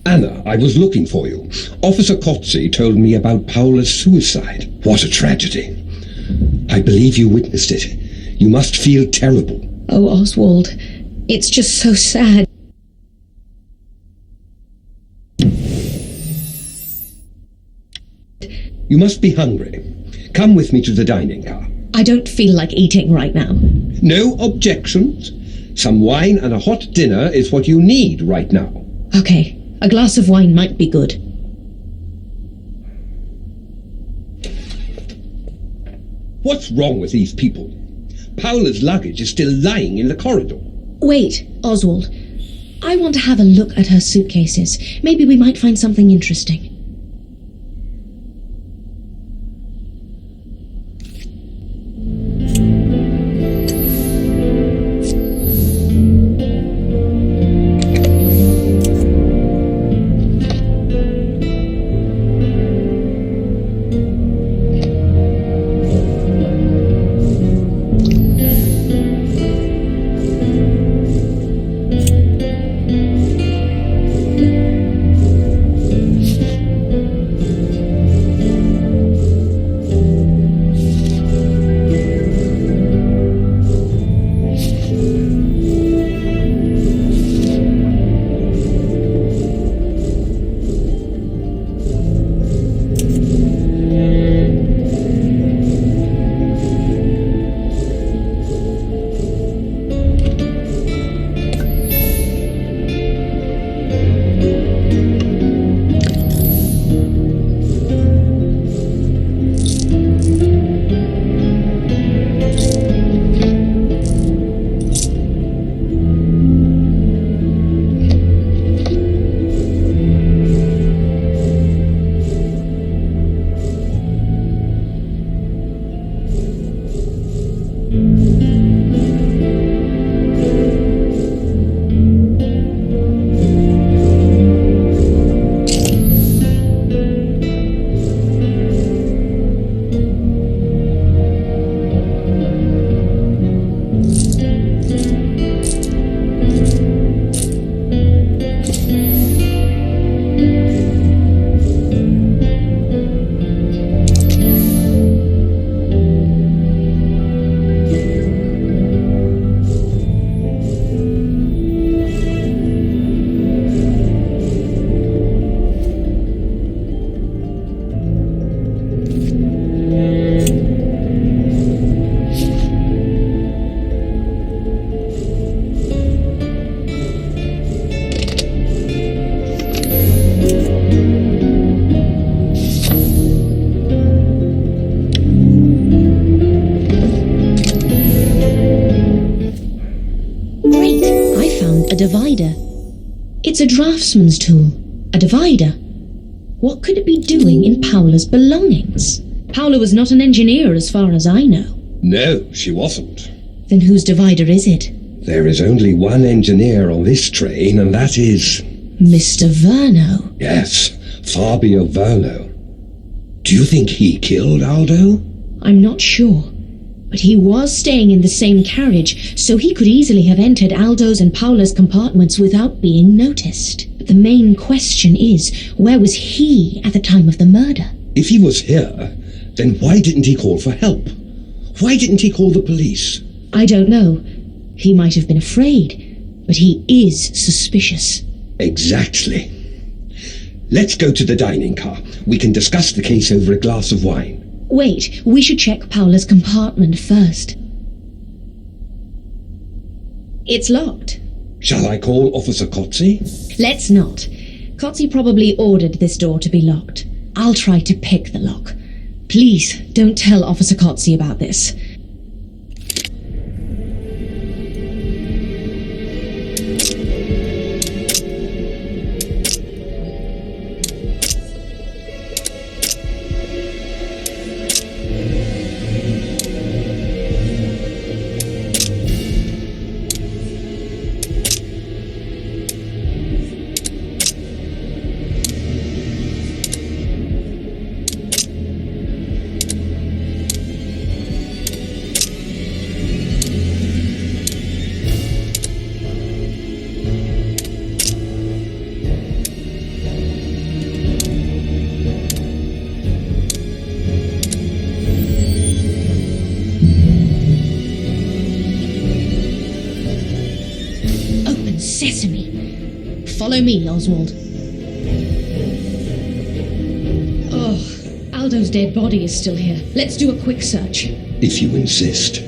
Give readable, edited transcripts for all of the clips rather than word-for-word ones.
Anna, I was looking for you. Officer Kotze told me about Paula's suicide. What a tragedy. I believe you witnessed it. You must feel terrible. Oh, Oswald, it's just so sad. You must be hungry. Come with me to the dining car. I don't feel like eating right now. No objections. Some wine and a hot dinner is what you need right now. Okay, a glass of wine might be good. What's wrong with these people? Paula's luggage is still lying in the corridor. Wait, Oswald. I want to have a look at her suitcases. Maybe we might find something interesting. Divider. It's a draftsman's tool. A divider. What could it be doing in Paula's belongings? Paula was not an engineer as far as I know. No, she wasn't. Then whose divider is it? There is only one engineer on this train, and that is... Mr. Verno. Yes, Fabio Verno. Do you think he killed Aldo? I'm not sure. But he was staying in the same carriage, so he could easily have entered Aldo's and Paula's compartments without being noticed. But the main question is, where was he at the time of the murder? If he was here, then why didn't he call for help? Why didn't he call the police? I don't know. He might have been afraid, but he is suspicious. Exactly. Let's go to the dining car. We can discuss the case over a glass of wine. Wait, we should check Paula's compartment first. It's locked. Shall I call Officer Kotze? Let's not. Kotze probably ordered this door to be locked. I'll try to pick the lock. Please, don't tell Officer Kotze about this. Open sesame. Follow me, Oswald. Oh, Aldo's dead body is still here. Let's do a quick search. If you insist.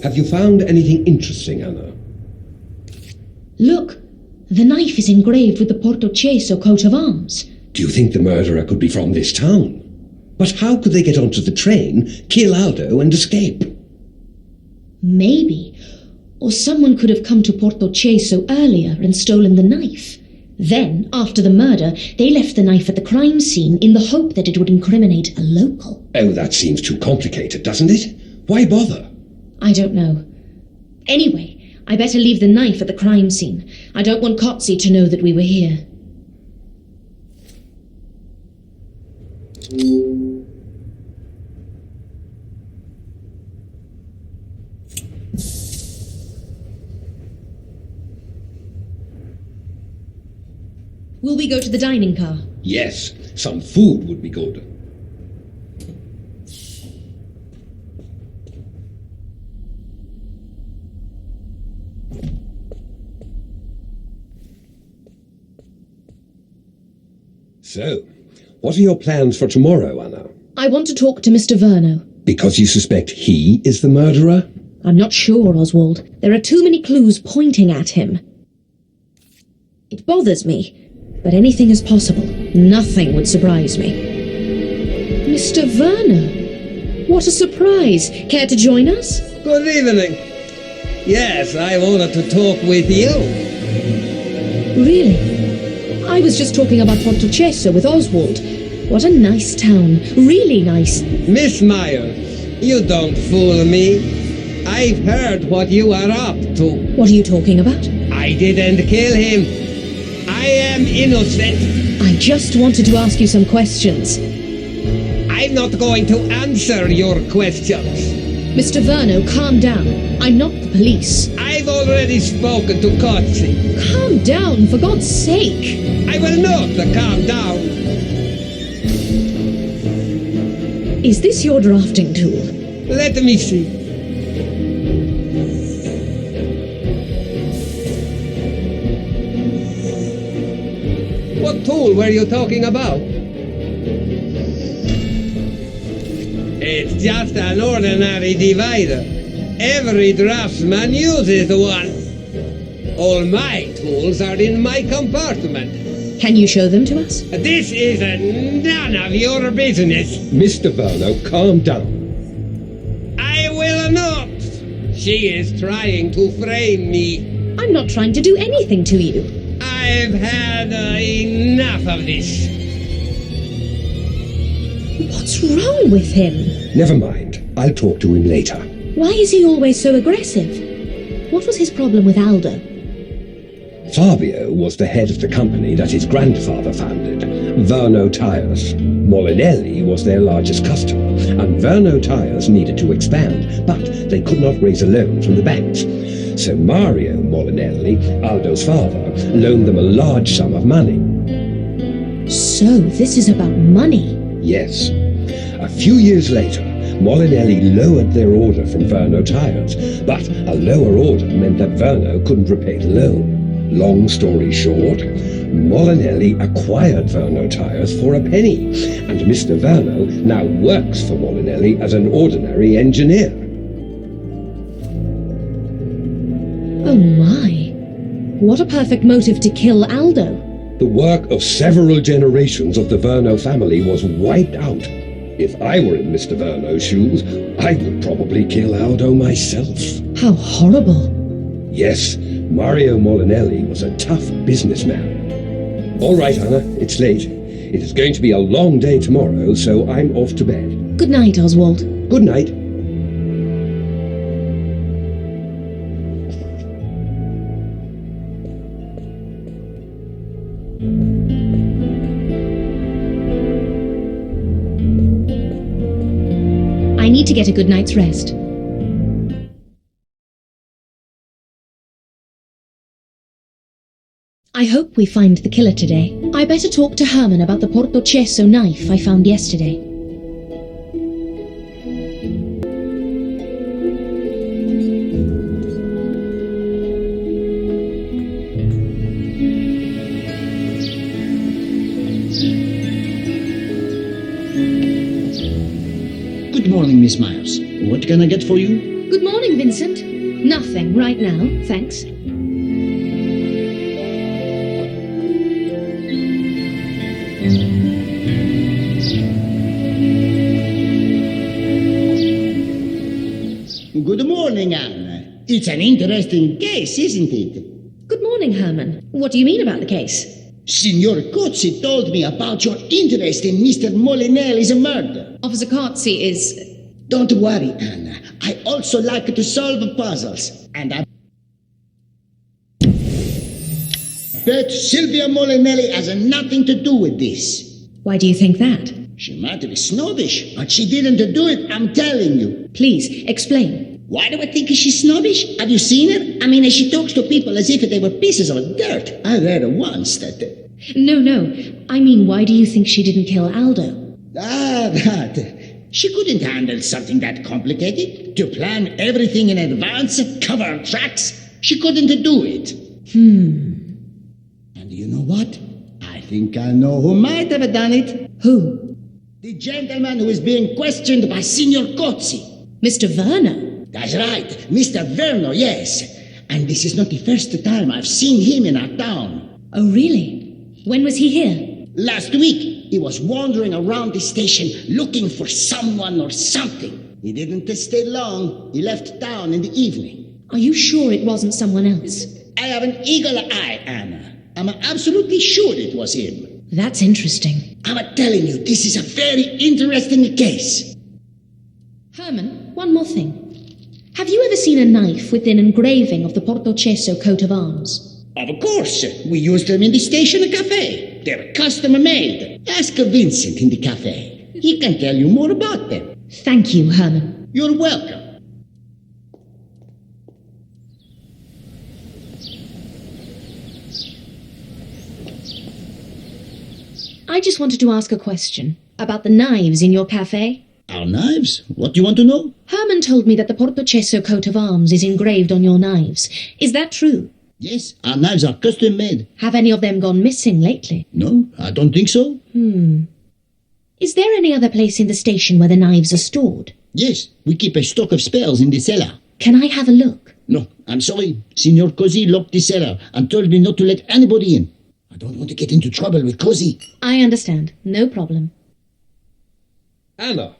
Have you found anything interesting, Anna? Look, the knife is engraved with the Portoceso coat of arms. Do you think the murderer could be from this town? But how could they get onto the train, kill Aldo, and escape? Maybe. Or someone could have come to Portoceso earlier and stolen the knife. Then, after the murder, they left the knife at the crime scene in the hope that it would incriminate a local. Oh, that seems too complicated, doesn't it? Why bother? I don't know. Anyway, I better leave the knife at the crime scene. I don't want Kotze to know that we were here. Will we go to the dining car? Yes, some food would be good. So, what are your plans for tomorrow, Anna? I want to talk to Mr. Verno. Because you suspect he is the murderer? I'm not sure, Oswald. There are too many clues pointing at him. It bothers me, but anything is possible. Nothing would surprise me. Mr. Verno? What a surprise! Care to join us? Good evening. Yes, I wanted to talk with you. Really? I was just talking about Portoceso with Oswald. What a nice town. Really nice. Miss Myers, you don't fool me. I've heard what you are up to. What are you talking about? I didn't kill him. I am innocent. I just wanted to ask you some questions. I'm not going to answer your questions. Mr. Verno, calm down. I'm not the police. I've already spoken to Kotze. Calm down, for God's sake. I will not calm down. Is this your drafting tool? Let me see. What tool were you talking about? It's just an ordinary divider. Every draftsman uses one. All my tools are in my compartment. Can you show them to us? This is none of your business. Mr. Verno, calm down. I will not. She is trying to frame me. I'm not trying to do anything to you. I've had enough of this. What's wrong with him? Never mind. I'll talk to him later. Why is he always so aggressive? What was his problem with Aldo? Fabio was the head of the company that his grandfather founded. Verno Tires. Molinelli was their largest customer, and Verno Tires needed to expand, but they could not raise a loan from the banks. So Mario Molinelli, Aldo's father, loaned them a large sum of money. So this is about money. Yes. A few years later, Molinelli lowered their order from Verno Tires, but a lower order meant that Verno couldn't repay the loan. Long story short, Molinelli acquired Verno Tires for a penny, and Mr. Verno now works for Molinelli as an ordinary engineer. Oh my. What a perfect motive to kill Aldo. The work of several generations of the Verno family was wiped out. If I were in Mr. Verno's shoes, I would probably kill Aldo myself. How horrible. Yes, Mario Molinelli was a tough businessman. All right, Anna, it's late. It is going to be a long day tomorrow, so I'm off to bed. Good night, Oswald. Good night. I need to get a good night's rest. I hope we find the killer today. I better talk to Herman about the Portocesso knife I found yesterday. Good morning, Miss Myers. What can I get for you? Good morning, Vincent. Nothing right now, thanks. Good morning, Anne. It's an interesting case, isn't it? Good morning, Herman. What do you mean about the case? Signor Cozzi told me about your interest in Mr. Molinelli's murder. Officer Cozzi is... Don't worry, Anna. I also like to solve puzzles, and I bet Silvia Molinelli has nothing to do with this. Why do you think that? She might be snobbish, but she didn't do it, I'm telling you. Please, explain. Why do I think she's snobbish? Have you seen her? I mean, she talks to people as if they were pieces of dirt. I read once that... No. I mean, why do you think she didn't kill Aldo? That. She couldn't handle something that complicated. To plan everything in advance, cover her tracks. She couldn't do it. And you know what? I think I know who might have done it. Who? The gentleman who is being questioned by Signor Cozzi. Mr. Verno? That's right, Mr. Verno, yes. And this is not the first time I've seen him in our town. Oh, really? When was he here? Last week, he was wandering around the station looking for someone or something. He didn't stay long. He left town in the evening. Are you sure it wasn't someone else? I have an eagle eye, Anna. I'm absolutely sure it was him. That's interesting. I'm telling you, this is a very interesting case. Herman, one more thing. Have you ever seen a knife with an engraving of the Portocesso coat of arms? Of course. We used them in the station cafe. They're custom-made. Ask Vincent in the cafe. He can tell you more about them. Thank you, Herman. You're welcome. I just wanted to ask a question about the knives in your cafe. Our knives? What do you want to know? Herman told me that the Portocesso coat of arms is engraved on your knives. Is that true? Yes, our knives are custom-made. Have any of them gone missing lately? No, I don't think so. Is there any other place in the station where the knives are stored? Yes, we keep a stock of spares in the cellar. Can I have a look? No, I'm sorry. Signor Cozzi locked the cellar and told me not to let anybody in. I don't want to get into trouble with Cozzi. I understand. No problem. Anna.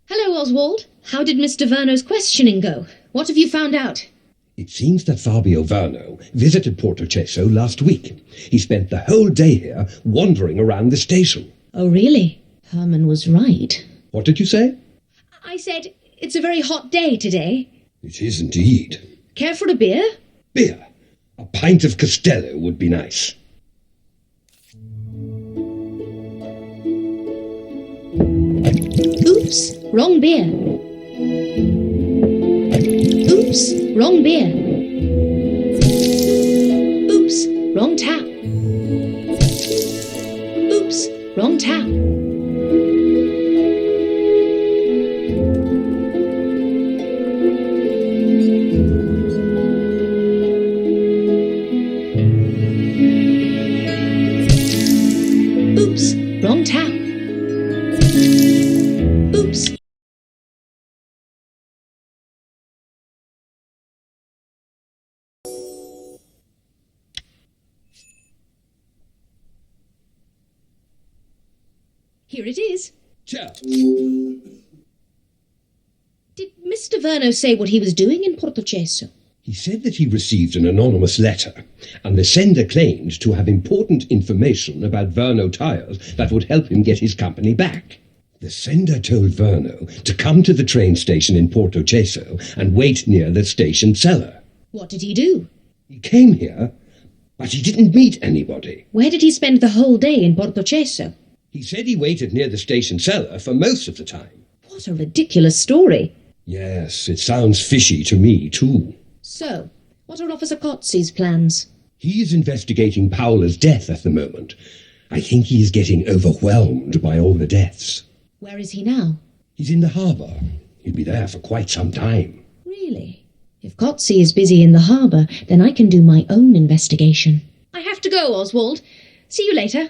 Hello, Oswald. How did Mr. Verno's questioning go? What have you found out? It seems that Fabio Verno visited Portocesso last week. He spent the whole day here wandering around the station. Oh, really? Herman was right. What did you say? I said, it's a very hot day today. It is indeed. Care for a beer? Beer. A pint of Costello would be nice. Oops, wrong beer. Oops, wrong beer. Oops, wrong tap. Oops, wrong tap. Oops, wrong tap. Oops. Here it is. Charles, Did Mr. Verno say what he was doing in Portocesso? he said that he received an anonymous letter, and the sender claimed to have important information about Verno Tires that would help him get his company back. The sender told Verno to come to the train station in Portocesso and wait near the station cellar. What did he do? He came here, but he didn't meet anybody. Where did he spend the whole day in Portocesso? He said he waited near the station cellar for most of the time. What a ridiculous story. Yes, it sounds fishy to me, too. So, what are Officer Cozzi's plans? He's investigating Paola's death at the moment. I think he's getting overwhelmed by all the deaths. Where is he now? He's in the harbour. He'll be there for quite some time. Really? If Cozzi is busy in the harbour, then I can do my own investigation. I have to go, Oswald. See you later.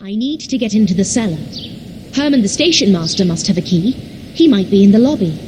I need to get into the cellar. Herman the station master must have a key. He might be in the lobby.